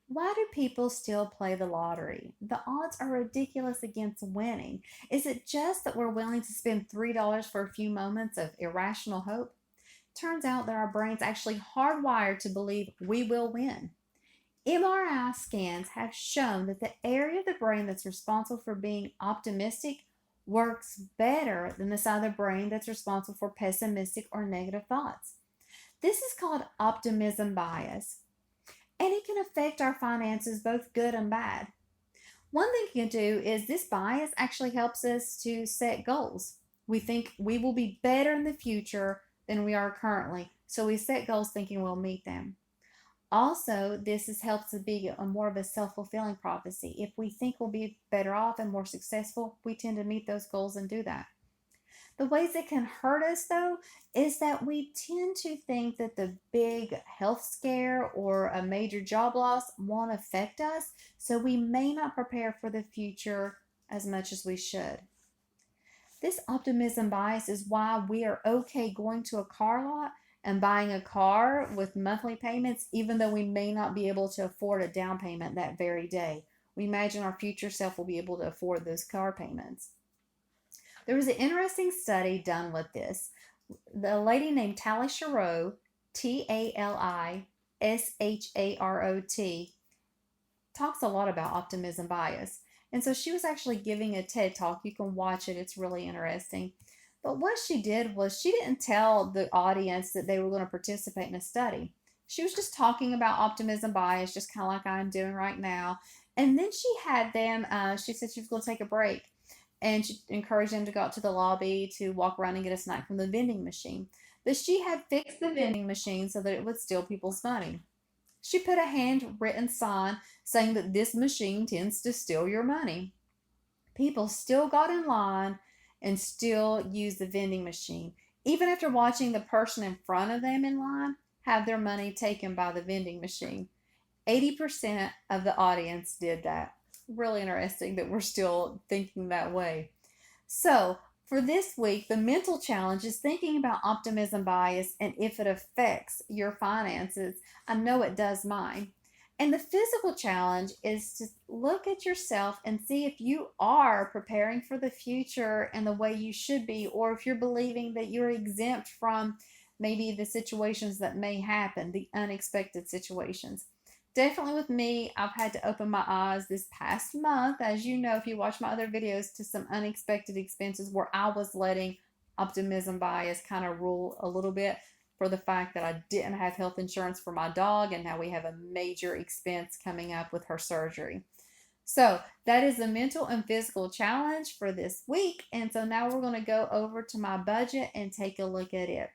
Why do people still play the lottery? The odds are ridiculous against winning. Is it just that we're willing to spend $3 for a few moments of irrational hope? Turns out that our brains actually hardwired to believe we will win. MRI scans have shown that the area of the brain that's responsible for being optimistic works better than the side of the brain that's responsible for pessimistic or negative thoughts. This is called optimism bias, and it can affect our finances, both good and bad. One thing you can do is this bias actually helps us to set goals. We think we will be better in the future than we are currently, so we set goals thinking we'll meet them. Also, helps to be a more of a self-fulfilling prophecy. If we think we'll be better off and more successful, we tend to meet those goals and do that. The ways it can hurt us, though, is that we tend to think that the big health scare or a major job loss won't affect us, so we may not prepare for the future as much as we should. This optimism bias is why we are okay going to a car lot and buying a car with monthly payments, even though we may not be able to afford a down payment that very day. We imagine our future self will be able to afford those car payments. There was an interesting study done with this. The lady named Tali Sharot, Talisharot, talks a lot about optimism bias. And so she was actually giving a TED talk. You can watch it, it's really interesting. But what she did was she didn't tell the audience that they were going to participate in a study. She was just talking about optimism bias, just kind of like I'm doing right now. And then she had them, she said she was going to take a break. And she encouraged them to go out to the lobby to walk around and get a snack from the vending machine. But she had fixed the vending machine so that it would steal people's money. She put a handwritten sign saying that this machine tends to steal your money. People still got in line and still used the vending machine, even after watching the person in front of them in line have their money taken by the vending machine. 80% of the audience did that. Really interesting that we're still thinking that way. So, for this week, the mental challenge is thinking about optimism bias and if it affects your finances. I know it does mine. And the physical challenge is to look at yourself and see if you are preparing for the future and the way you should be, or if you're believing that you're exempt from maybe the situations that may happen, the unexpected situations. Definitely with me, I've had to open my eyes this past month, as you know, if you watch my other videos, to some unexpected expenses where I was letting optimism bias kind of rule a little bit, for the fact that I didn't have health insurance for my dog, and now we have a major expense coming up with her surgery. So that is the mental and physical challenge for this week. And so now we're going to go over to my budget and take a look at it.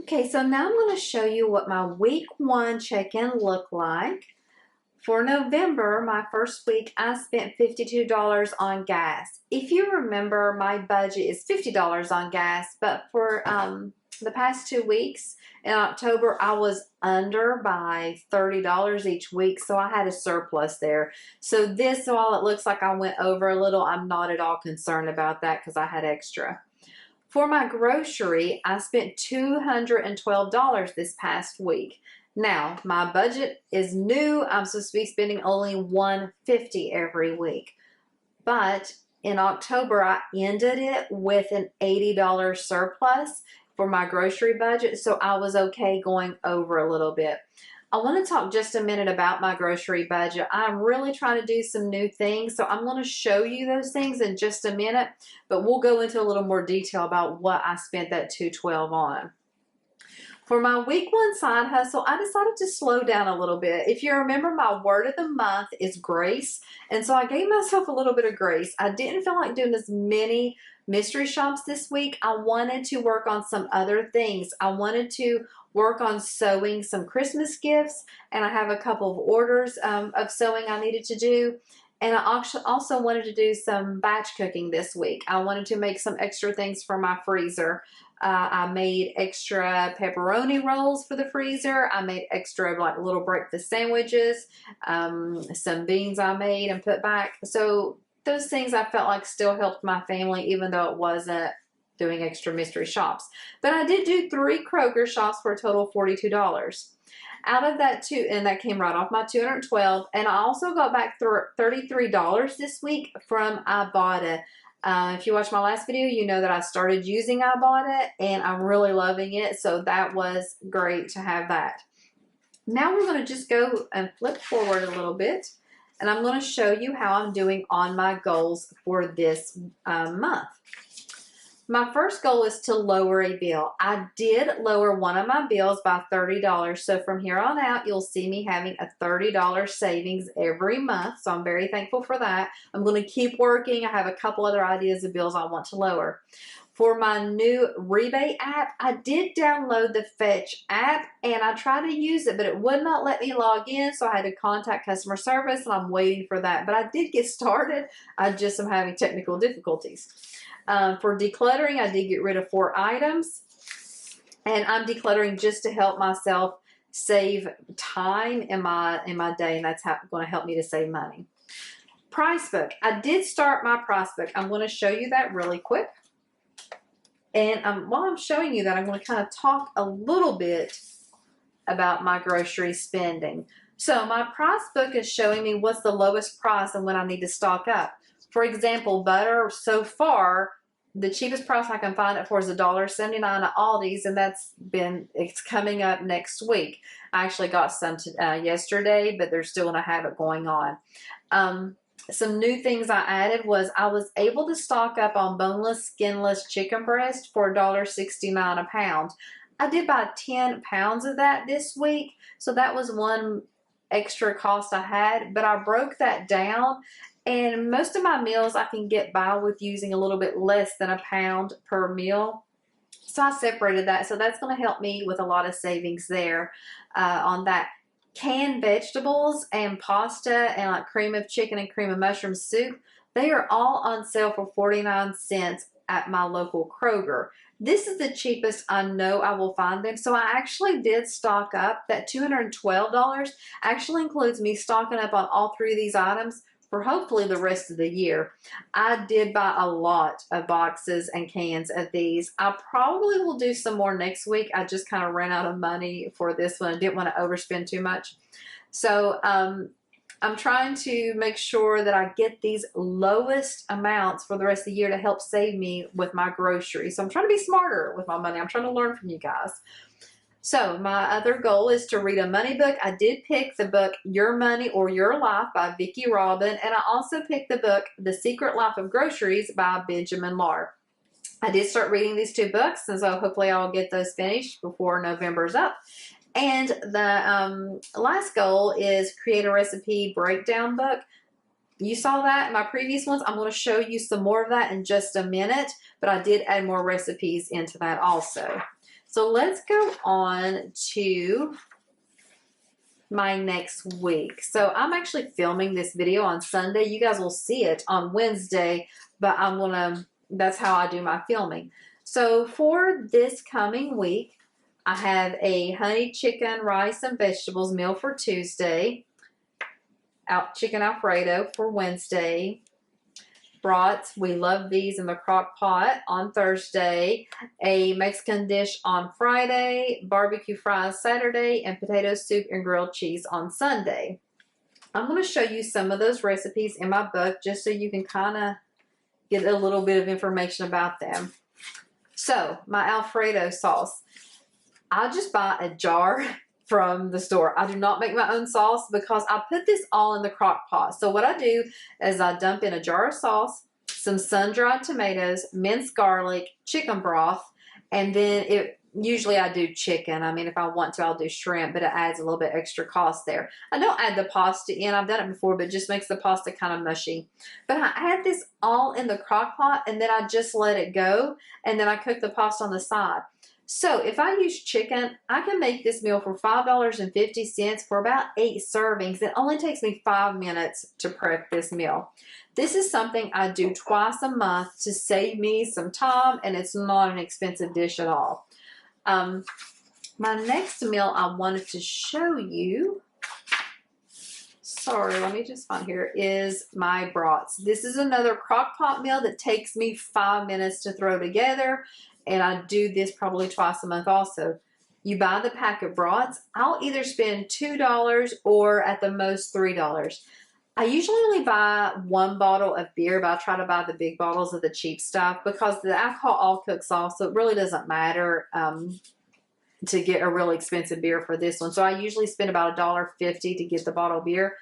Okay, so now I'm going to show you what my week one check-in looked like. For November, my first week, I spent $52 on gas. If you remember, my budget is $50 on gas, but for the past 2 weeks in October, I was under by $30 each week, so I had a surplus there. So this, while it looks like I went over a little, I'm not at all concerned about that because I had extra. For my grocery, I spent $212 this past week. Now, my budget is new. I'm supposed to be spending only $150 every week. But in October, I ended it with an $80 surplus for my grocery budget, so I was okay going over a little bit. I want to talk just a minute about my grocery budget. I'm really trying to do some new things, so I'm going to show you those things in just a minute, but we'll go into a little more detail about what I spent that $212 on. For my week one side hustle, I decided to slow down a little bit. If you remember, my word of the month is grace, and so I gave myself a little bit of grace. I didn't feel like doing as many mystery shops this week. I wanted to work on some other things. I wanted to work on sewing some Christmas gifts, and I have a couple of orders of sewing I needed to do. And I also wanted to do some batch cooking this week. I wanted to make some extra things for my freezer. I made extra pepperoni rolls for the freezer. I made extra like little breakfast sandwiches. Some beans I made and put back. So those things I felt like still helped my family, even though it wasn't doing extra mystery shops. But I did do 3 Kroger shops for a total of $42. Out of that and that came right off my $212, and I also got back $33 this week from Ibotta. If you watched my last video, you know that I started using Ibotta, and I'm really loving it, so that was great to have that. Now we're going to just go and flip forward a little bit, and I'm going to show you how I'm doing on my goals for this month. My first goal is to lower a bill. I did lower one of my bills by $30. So from here on out, you'll see me having a $30 savings every month. So I'm very thankful for that. I'm going to keep working. I have a couple other ideas of bills I want to lower. For my new rebate app, I did download the Fetch app and I tried to use it, but it would not let me log in. So I had to contact customer service and I'm waiting for that. But I did get started. I just am having technical difficulties. For decluttering, I did get rid of 4 items, and I'm decluttering just to help myself save time in my day, and that's going to help me to save money. Price book. I did start my price book. I'm going to show you that really quick. And while I'm showing you that, I'm going to kind of talk a little bit about my grocery spending. So my price book is showing me what's the lowest price and when I need to stock up. For example, butter so far, the cheapest price I can find it for is $1.79 at Aldi's, and it's coming up next week. I actually got some yesterday, but they're still going to have it going on. Some new things I added was I was able to stock up on boneless, skinless chicken breast for $1.69 a pound. I did buy 10 pounds of that this week, so that was one extra cost I had, but I broke that down. And most of my meals I can get by with using a little bit less than a pound per meal. So I separated that. So that's going to help me with a lot of savings there on that. Canned vegetables and pasta and like cream of chicken and cream of mushroom soup, they are all on sale for 49 cents at my local Kroger. This is the cheapest I know I will find them. So I actually did stock up. That $212 actually includes me stocking up on all 3 of these items for hopefully the rest of the year. I did buy a lot of boxes and cans of these. I probably will do some more next week. I just kind of ran out of money for this one. I didn't want to overspend too much. So I'm trying to make sure that I get these lowest amounts for the rest of the year to help save me with my groceries. So I'm trying to be smarter with my money. I'm trying to learn from you guys. So my other goal is to read a money book. I did pick the book Your Money or Your Life by Vicki Robin, and I also picked the book The Secret Life of Groceries by Benjamin Lahr. I did start reading these 2 books, and so hopefully I'll get those finished before November's up. And the last goal is create a recipe breakdown book. You saw that in my previous ones. I'm going to show you some more of that in just a minute, but I did add more recipes into that also. So let's go on to my next week. So I'm actually filming this video on Sunday. You guys will see it on Wednesday, but that's how I do my filming. So for this coming week, I have a honey chicken, rice, and vegetables meal for Tuesday, chicken Alfredo for Wednesday, brats, we love these in the crock pot, on Thursday, a Mexican dish on Friday, barbecue fries Saturday, and potato soup and grilled cheese on Sunday. I'm going to show you some of those recipes in my book just so you can kind of get a little bit of information about them. So, my Alfredo sauce. I just buy a jar from the store. I do not make my own sauce because I put this all in the crock pot. So what I do is I dump in a jar of sauce, some sun-dried tomatoes, minced garlic, chicken broth, and then usually I do chicken. I mean, if I want to, I'll do shrimp, but it adds a little bit extra cost there. I don't add the pasta in. I've done it before, but it just makes the pasta kind of mushy. But I add this all in the crock pot, and then I just let it go, and then I cook the pasta on the side. So if I use chicken, I can make this meal for $5.50 for about 8 servings. It only takes me 5 minutes to prep this meal. This is something I do twice a month to save me some time, and it's not an expensive dish at all. My next meal I wanted to show you. sorry, let me just find here, is my brats. This is another crock pot meal that takes me 5 minutes to throw together, and I do this probably twice a month also. You buy the pack of brats. I'll either spend $2 or at the most $3. I usually only buy 1 bottle of beer, but I try to buy the big bottles of the cheap stuff because the alcohol all cooks off, so it really doesn't matter to get a really expensive beer for this one. So I usually spend about $1.50 to get the bottle of beer.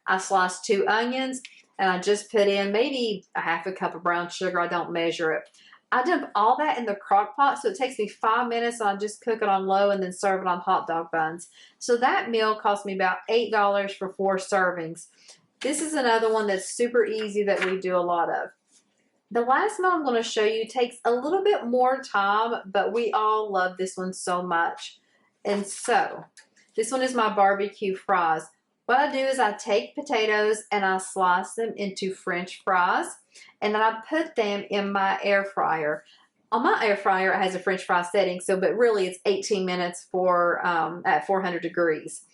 I slice 2 onions, and I just put in maybe a half a cup of brown sugar. I don't measure it. I dump all that in the crock pot, so it takes me 5 minutes, and I just cook it on low and then serve it on hot dog buns. So that meal cost me about $8 for 4 servings. This is another one that's super easy that we do a lot of. The last meal I'm going to show you takes a little bit more time, but we all love this one so much. And so, this one is my barbecue fries. What I do is I take potatoes and I slice them into French fries, and then I put them in my air fryer. On my air fryer, it has a French fry setting, but really it's 18 minutes at 400 degrees.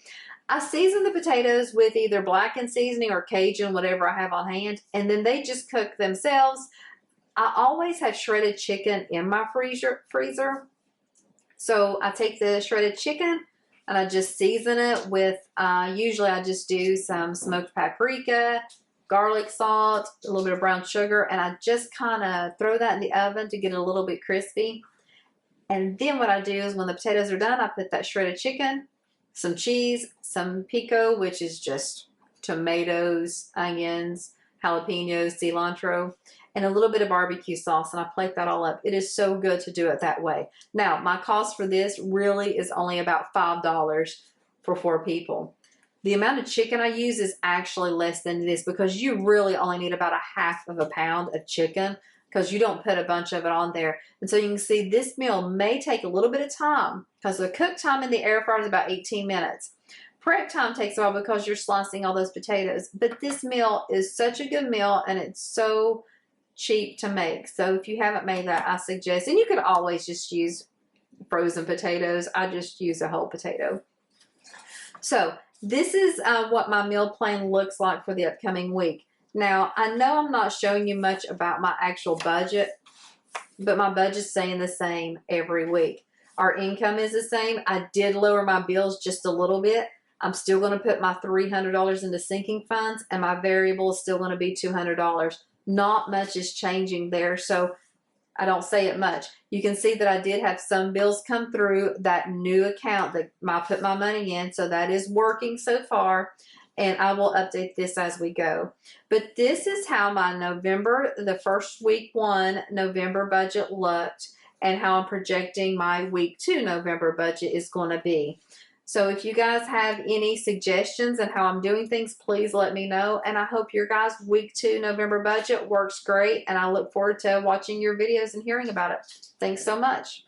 I season the potatoes with either blackened seasoning or Cajun, whatever I have on hand, and then they just cook themselves. I always have shredded chicken in my freezer. So I take the shredded chicken and I just season it with, usually I just do some smoked paprika, garlic salt, a little bit of brown sugar, and I just kind of throw that in the oven to get it a little bit crispy. And then what I do is when the potatoes are done, I put that shredded chicken, some cheese, some pico, which is just tomatoes, onions, jalapenos, cilantro, and a little bit of barbecue sauce, and I plate that all up. It is so good to do it that way. Now, my cost for this really is only about $5 for 4 people. The amount of chicken I use is actually less than this because you really only need about a half of a pound of chicken because you don't put a bunch of it on there. And so you can see this meal may take a little bit of time because the cook time in the air fryer is about 18 minutes. Prep time takes a while because you're slicing all those potatoes. But this meal is such a good meal, and it's so cheap to make. So if you haven't made that, I suggest, and you could always just use frozen potatoes. I just use a whole potato. So this is what my meal plan looks like for the upcoming week. Now, I know I'm not showing you much about my actual budget, but my budget's staying the same every week. Our income is the same. I did lower my bills just a little bit. I'm still going to put my $300 into sinking funds, and my variable is still going to be $200. Not much is changing there, so I don't say it much. You can see that I did have some bills come through that new account that I put my money in, so that is working so far, and I will update this as we go. But this is how my the first week 1 November budget looked, and how I'm projecting my week 2 November budget is going to be. So if you guys have any suggestions on how I'm doing things, please let me know. And I hope your guys' week 2 November budget works great. And I look forward to watching your videos and hearing about it. Thanks so much.